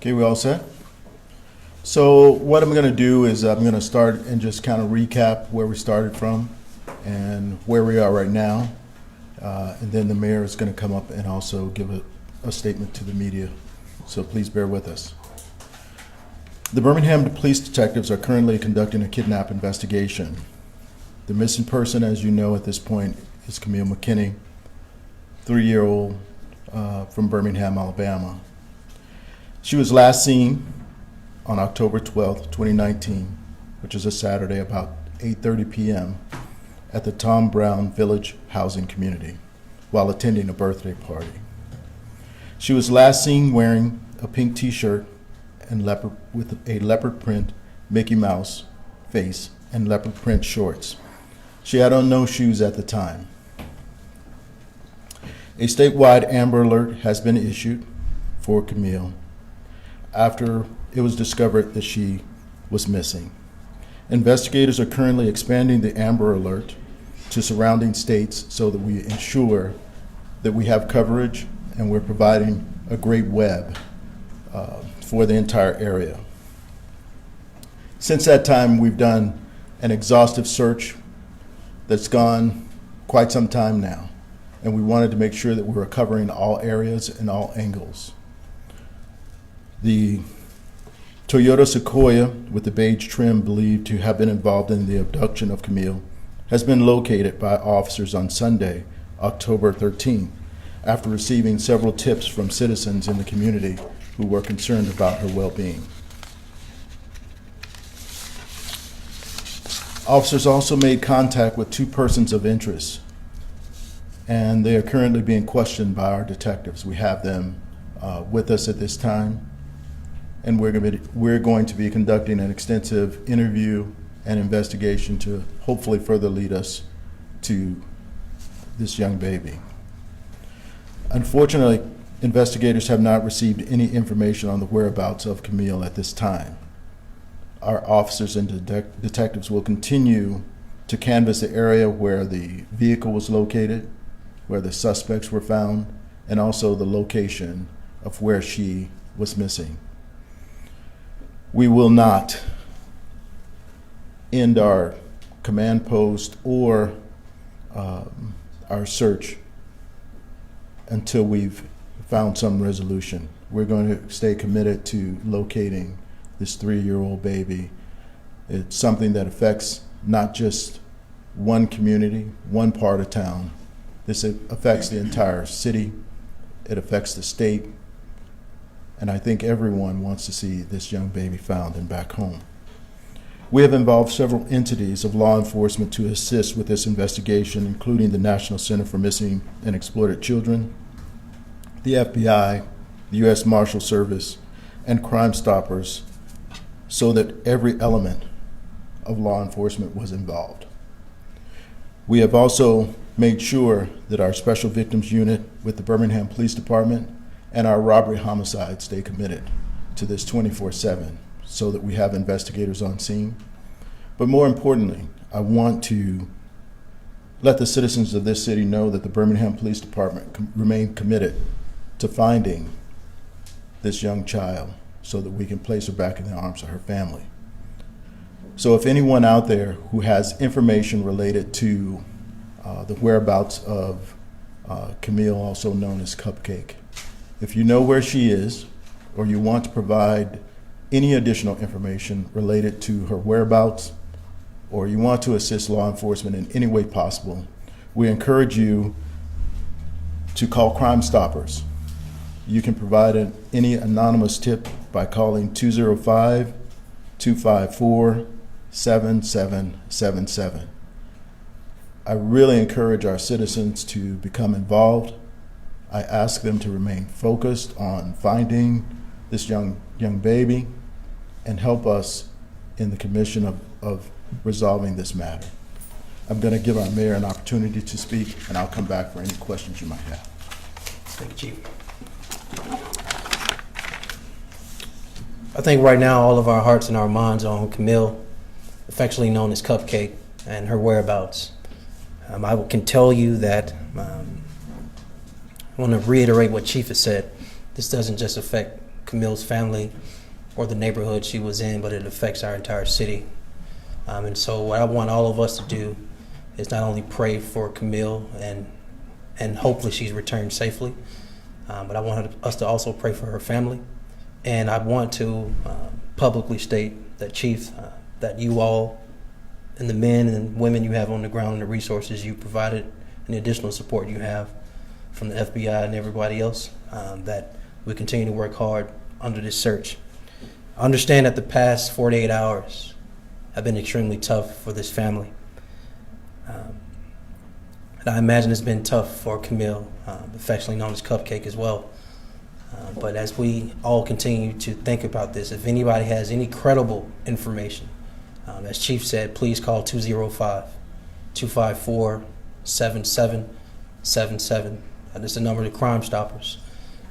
Okay, we all set? So what I'm going to do is I'm going to start and just kind of recap where we started from and where we are right now. And then the mayor is going to come up and also give a statement to the media. So please bear with us. The Birmingham police detectives are currently conducting a kidnap investigation. The missing person, as you know at this point, is Camille McKinney, 3-year-old from Birmingham, Alabama. She was last seen on October 12th, 2019, which is a Saturday, about 8:30 p.m. at the Tom Brown Village Housing Community while attending a birthday party. She was last seen wearing a pink t-shirt and with a leopard print Mickey Mouse face and leopard print shorts. She had on no shoes at the time. A statewide Amber Alert has been issued for Camille after it was discovered that she was missing. Investigators are currently expanding the Amber Alert to surrounding states so that we ensure that we have coverage and we're providing a great web for the entire area. Since that time, we've done an exhaustive search that's gone quite some time now, and we wanted to make sure that we were covering all areas and all angles. The Toyota Sequoia with the beige trim believed to have been involved in the abduction of Camille has been located by officers on Sunday, October 13th, after receiving several tips from citizens in the community who were concerned about her well-being. Officers also made contact with 2 persons of interest, and they are currently being questioned by our detectives. We have them with us at this time. And we're going to be conducting an extensive interview and investigation to hopefully further lead us to this young baby. Unfortunately, investigators have not received any information on the whereabouts of Camille at this time. Our officers and detectives will continue to canvass the area where the vehicle was located, where the suspects were found, and also the location of where she was missing. We will not end our command post or our search until we've found some resolution. We're going to stay committed to locating this 3-year-old baby. It's something that affects not just one community, one part of town. This affects the entire city. It affects the state. And I think everyone wants to see this young baby found and back home. We have involved several entities of law enforcement to assist with this investigation, including the National Center for Missing and Exploited Children, the FBI, the U.S. Marshal Service, and Crime Stoppers, so that every element of law enforcement was involved. We have also made sure that our Special Victims Unit with the Birmingham Police Department and our robbery homicide stay committed to this 24/7 so that we have investigators on scene. But more importantly, I want to let the citizens of this city know that the Birmingham Police Department remain committed to finding this young child so that we can place her back in the arms of her family. So if anyone out there who has information related to the whereabouts of Camille, also known as Cupcake, if you know where she is, or you want to provide any additional information related to her whereabouts, or you want to assist law enforcement in any way possible, we encourage you to call Crime Stoppers. You can provide any anonymous tip by calling 205-254-7777. I really encourage our citizens to become involved. I ask them to remain focused on finding this young baby and help us in the commission of resolving this matter. I'm going to give our mayor an opportunity to speak, and I'll come back for any questions you might have. Thank you, Chief. I think right now all of our hearts and our minds are on Camille, affectionately known as Cupcake, and her whereabouts. I can tell you that I want to reiterate what Chief has said. This doesn't just affect Camille's family or the neighborhood she was in, but it affects our entire city. And so what I want all of us to do is not only pray for Camille and hopefully she's returned safely, but I want us to also pray for her family. And I want to publicly state that, Chief, that you all and the men and women you have on the ground and the resources you provided and the additional support you have from the FBI and everybody else, that we continue to work hard under this search. I understand that the past 48 hours have been extremely tough for this family. And I imagine it's been tough for Camille, affectionately known as Cupcake as well. But as we all continue to think about this, if anybody has any credible information, as Chief said, please call 205-254-7777. That's the number of the Crime Stoppers.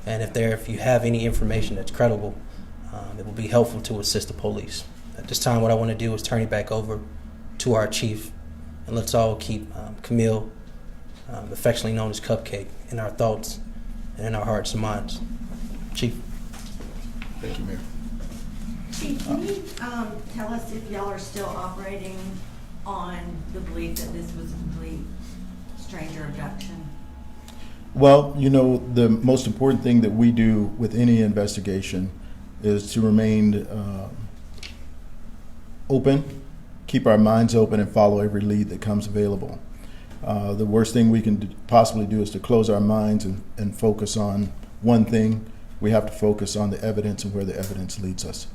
And if you have any information that's credible, it will be helpful to assist the police. At this time, what I want to do is turn it back over to our Chief, and let's all keep Camille, affectionately known as Cupcake, in our thoughts and in our hearts and minds. Chief. Thank you, Mayor. Chief, can you tell us if y'all are still operating on the belief that this was a complete stranger abduction? Well, you know, the most important thing that we do with any investigation is to remain open, keep our minds open, and follow every lead that comes available. The worst thing we can possibly do is to close our minds and focus on one thing. We have to focus on the evidence and where the evidence leads us.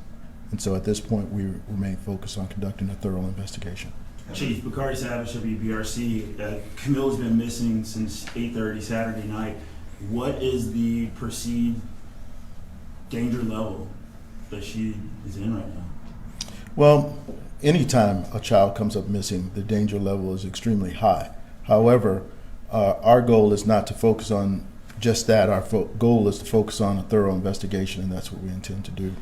And so at this point, we remain focused on conducting a thorough investigation. Chief, Bakari Savage, WBRC. Camille has been missing since 8:30 Saturday night. What is the perceived danger level that she is in right now? Well, anytime a child comes up missing, the danger level is extremely high. However, our goal is not to focus on just that. Our goal is to focus on a thorough investigation, and that's what we intend to do.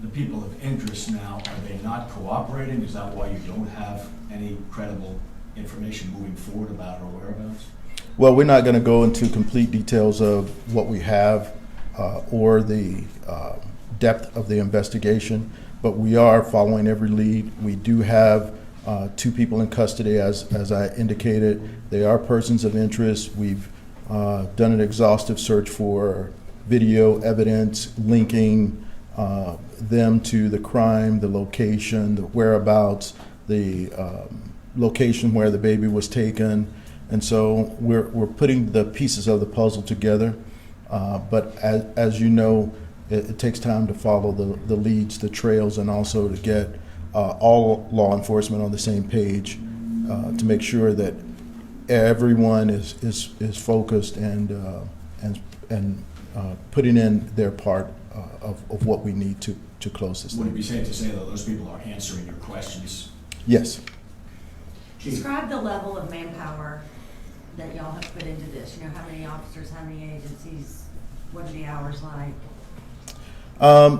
The people of interest now, are they not cooperating? Is that why you don't have any credible information moving forward about her whereabouts? Well, we're not going to go into complete details of what we have or the depth of the investigation, but we are following every lead. We do have 2 people in custody, as I indicated. They are persons of interest. We've done an exhaustive search for video evidence linking them to the crime, the location, the whereabouts, the location where the baby was taken. And so we're putting the pieces of the puzzle together. But as you know, it takes time to follow the leads, the trails, and also to get all law enforcement on the same page to make sure that everyone is focused and putting in their part of what we need to close this Would it thing. be safe to say that those people are answering your questions? Yes. Chief, Describe the level of manpower that y'all have put into this. You know, how many officers, how many agencies, what are the hours like?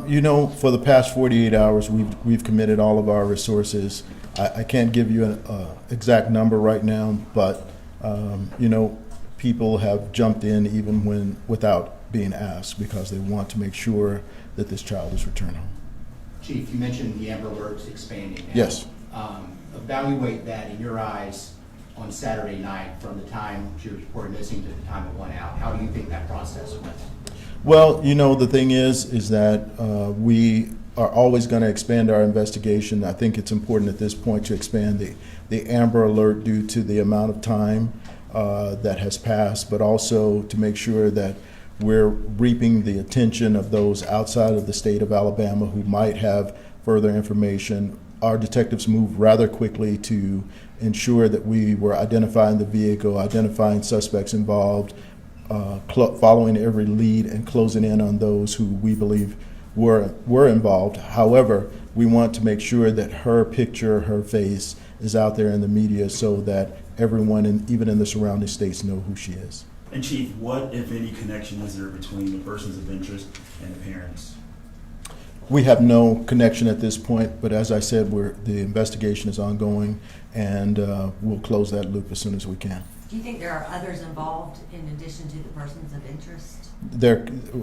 You know, for the past 48 hours, we've committed all of our resources. I can't give you an exact number right now, but you know, people have jumped in even without being asked because they want to make sure that this child is returned home. Chief, you mentioned the Amber Alerts expanding now. Yes. Evaluate that in your eyes on Saturday night from the time she was reported missing to the time it went out. How do you think that process went? Well, you know, the thing is that we are always going to expand our investigation. I think it's important at this point to expand the Amber Alert due to the amount of time that has passed, but also to make sure that we're reaping the attention of those outside of the state of Alabama who might have further information. Our detectives moved rather quickly to ensure that we were identifying the vehicle, identifying suspects involved, following every lead and closing in on those who we believe were involved. However, we want to make sure that her picture, her face is out there in the media so that everyone, even in the surrounding states, know who she is. And Chief, what, if any, connection is there between the persons of interest and the parents? We have no connection at this point, but as I said, the investigation is ongoing, and we'll close that loop as soon as we can. Do you think there are others involved in addition to the persons of interest?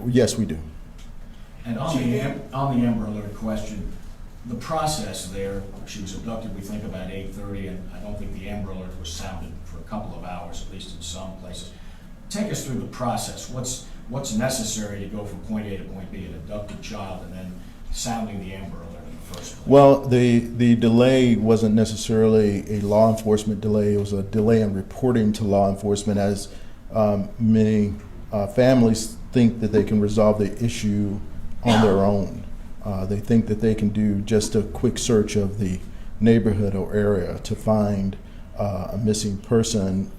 Yes, we do. And on the Amber Alert question, the process there, she was abducted, we think about 8:30, and I don't think the Amber Alert was sounded for a couple of hours, at least in some places. Take us through the process. What's necessary to go from point A to point B, an abducted child, and then sounding the Amber Alert in the first place? Well, the delay wasn't necessarily a law enforcement delay. It was a delay in reporting to law enforcement, as many families think that they can resolve the issue on their own. They think that they can do just a quick search of the neighborhood or area to find a missing person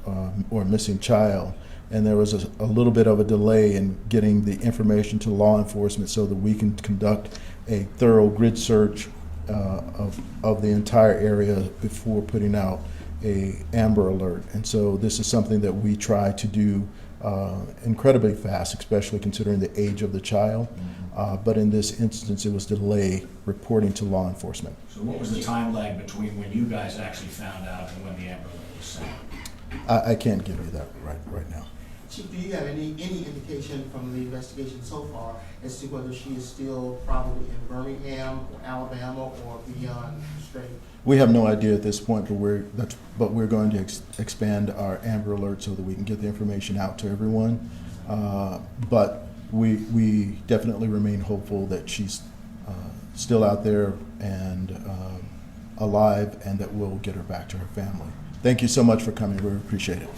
or a missing child. And there was a little bit of a delay in getting the information to law enforcement so that we can conduct a thorough grid search of the entire area before putting out a Amber Alert. And so this is something that we try to do incredibly fast, especially considering the age of the child. But in this instance, it was delay reporting to law enforcement. So what was the time lag between when you guys actually found out and when the Amber Alert was sent? I can't give you that right now. Chief, do you have any indication from the investigation so far as to whether she is still probably in Birmingham or Alabama or beyond the strait? We have no idea at this point, but we're going to expand our Amber Alert so that we can get the information out to everyone. But we definitely remain hopeful that she's still out there and alive, and that we'll get her back to her family. Thank you so much for coming. We appreciate it.